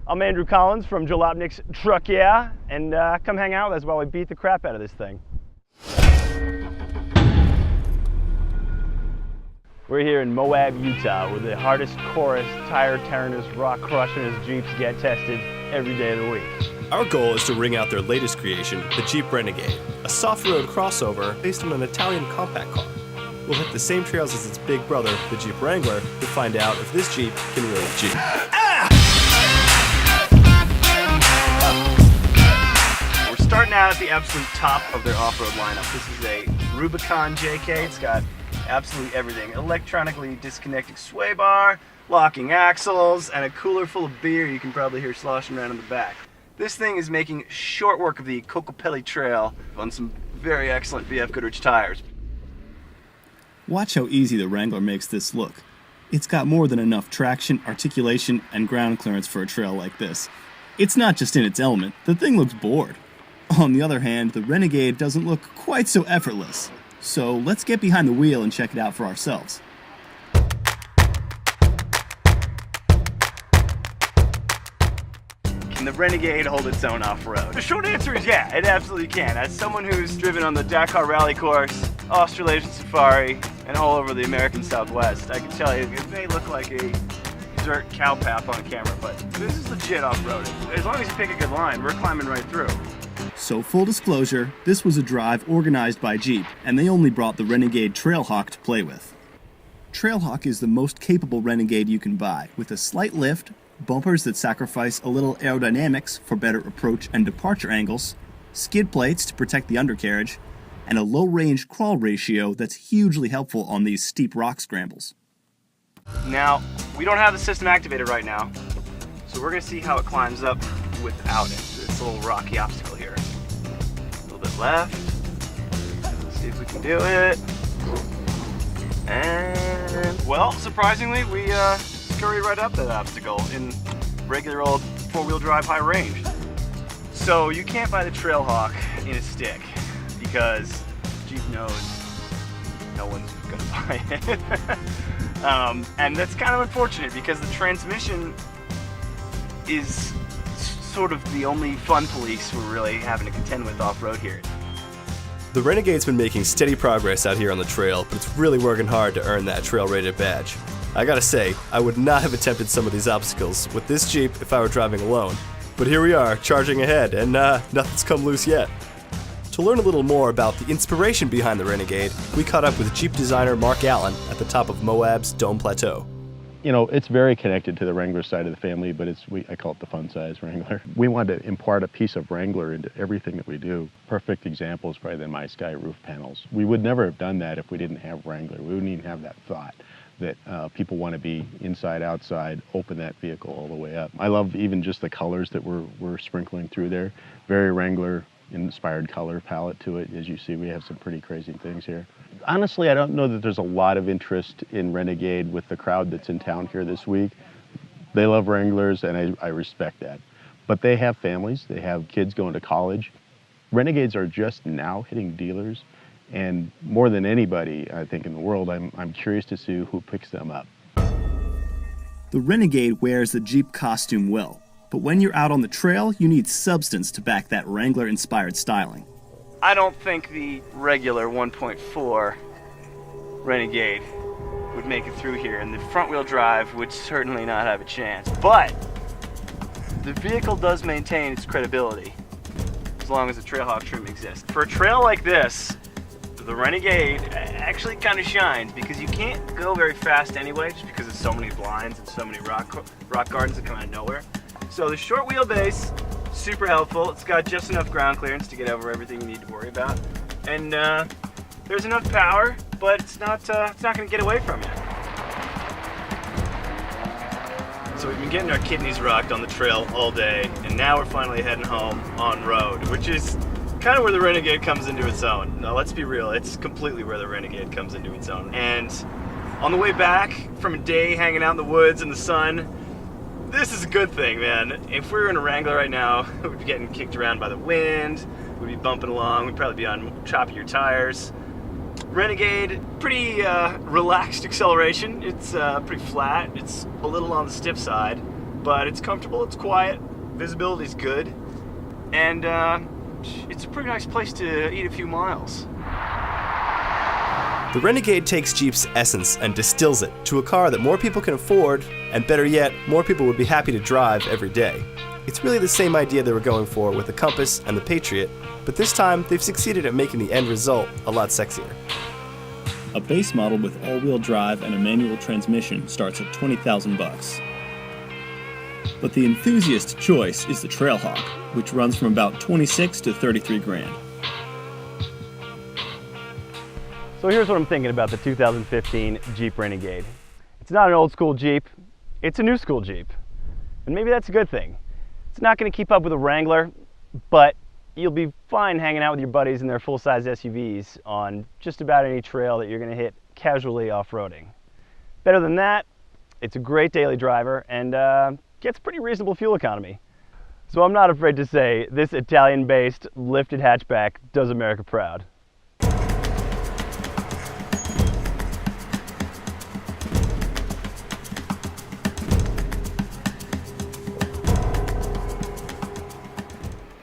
I'm Andrew Collins from Jalopnik's Truck Yeah, and come hang out with us while we beat the crap out of this thing. We're here in Moab, Utah, where the hardest, chorus, tire-tearingest, rock-crushingest Jeeps get tested every day of the week. Our goal is to ring out their latest creation, the Jeep Renegade, a soft-road crossover based on an Italian compact car. We'll hit the same trails as its big brother, the Jeep Wrangler, to find out if this Jeep can really Jeep. We're starting out at the absolute top of their off-road lineup. This is a Rubicon JK. It's got absolutely everything. Electronically disconnecting sway bar, locking axles, and a cooler full of beer you can probably hear sloshing around in the back. This thing is making short work of the Cocopelli Trail on some very excellent VF Goodrich tires. Watch how easy the Wrangler makes this look. It's got more than enough traction, articulation, and ground clearance for a trail like this. It's not just in its element, the thing looks bored. On the other hand, the Renegade doesn't look quite so effortless. So let's get behind the wheel and check it out for ourselves. Can the Renegade hold its own off-road? The short answer is yeah, it absolutely can. As someone who's driven on the Dakar Rally Course, Australasian Safari, and all over the American Southwest, I can tell you it may look like a dirt cow path on camera, but this is legit off-roading. As long as you pick a good line, we're climbing right through. So full disclosure, this was a drive organized by Jeep, and they only brought the Renegade Trailhawk to play with. Trailhawk is the most capable Renegade you can buy, with a slight lift, bumpers that sacrifice a little aerodynamics for better approach and departure angles, skid plates to protect the undercarriage, and a low-range crawl ratio that's hugely helpful on these steep rock scrambles. Now, we don't have the system activated right now, so we're going to see how it climbs up without it. This little rocky obstacle here. A little bit left. Let's see if we can do it. And, well, surprisingly, we scurried right up that obstacle in regular old four-wheel drive high range. So you can't buy the Trailhawk in a stick because Jeep knows no one's going to buy it. And that's kind of unfortunate because the transmission is sort of the only fun police we're really having to contend with off-road here. The Renegade's been making steady progress out here on the trail, but it's really working hard to earn that trail-rated badge. I gotta say, I would not have attempted some of these obstacles with this Jeep if I were driving alone. But here we are, charging ahead, and nothing's come loose yet. To learn a little more about the inspiration behind the Renegade, we caught up with Jeep designer Mark Allen at the top of Moab's Dome Plateau. You know, it's very connected to the Wrangler side of the family, but I call it the fun size Wrangler. We wanted to impart a piece of Wrangler into everything that we do. Perfect example is probably the My Sky roof panels. We would never have done that if we didn't have Wrangler. We wouldn't even have that thought that people want to be inside, outside, open that vehicle all the way up. I love even just the colors that we're sprinkling through there. Very Wrangler inspired color palette to it. As you see, we have some pretty crazy things here. Honestly, I don't know that there's a lot of interest in Renegade with the crowd that's in town here this week. They love Wranglers, and I respect that. But they have families, they have kids going to college. Renegades are just now hitting dealers, and more than anybody, I think, in the world, I'm curious to see who picks them up. The Renegade wears the Jeep costume well, but when you're out on the trail, you need substance to back that Wrangler-inspired styling. I don't think the regular 1.4 Renegade would make it through here, and the front-wheel drive would certainly not have a chance. But the vehicle does maintain its credibility as long as the Trailhawk trim exists. For a trail like this, the Renegade actually kind of shines because you can't go very fast anyway, just because of so many blinds and so many rock gardens that come out of nowhere. So the short wheelbase, super helpful. It's got just enough ground clearance to get over everything you need to worry about, and there's enough power, but it's not going to get away from you. So we've been getting our kidneys rocked on the trail all day, and now we're finally heading home on road, which is kind of where the Renegade comes into its own. Now let's be real, it's completely where the Renegade comes into its own. And on the way back from a day hanging out in the woods in the sun, this is a good thing, man. If we were in a Wrangler right now, we'd be getting kicked around by the wind, we'd be bumping along, we'd probably be on choppier tires. Renegade, pretty relaxed acceleration. It's pretty flat. It's a little on the stiff side, but it's comfortable, it's quiet, visibility's good, and it's a pretty nice place to eat a few miles. The Renegade takes Jeep's essence and distills it to a car that more people can afford, and better yet, more people would be happy to drive every day. It's really the same idea they were going for with the Compass and the Patriot, but this time they've succeeded at making the end result a lot sexier. A base model with all-wheel drive and a manual transmission starts at $20,000. But the enthusiast choice is the Trailhawk, which runs from about 26 to 33 grand. So here's what I'm thinking about the 2015 Jeep Renegade. It's not an old school Jeep, it's a new school Jeep. And maybe that's a good thing. It's not going to keep up with a Wrangler, but you'll be fine hanging out with your buddies in their full-size SUVs on just about any trail that you're going to hit casually off-roading. Better than that, it's a great daily driver and gets pretty reasonable fuel economy. So I'm not afraid to say this Italian-based lifted hatchback does America proud.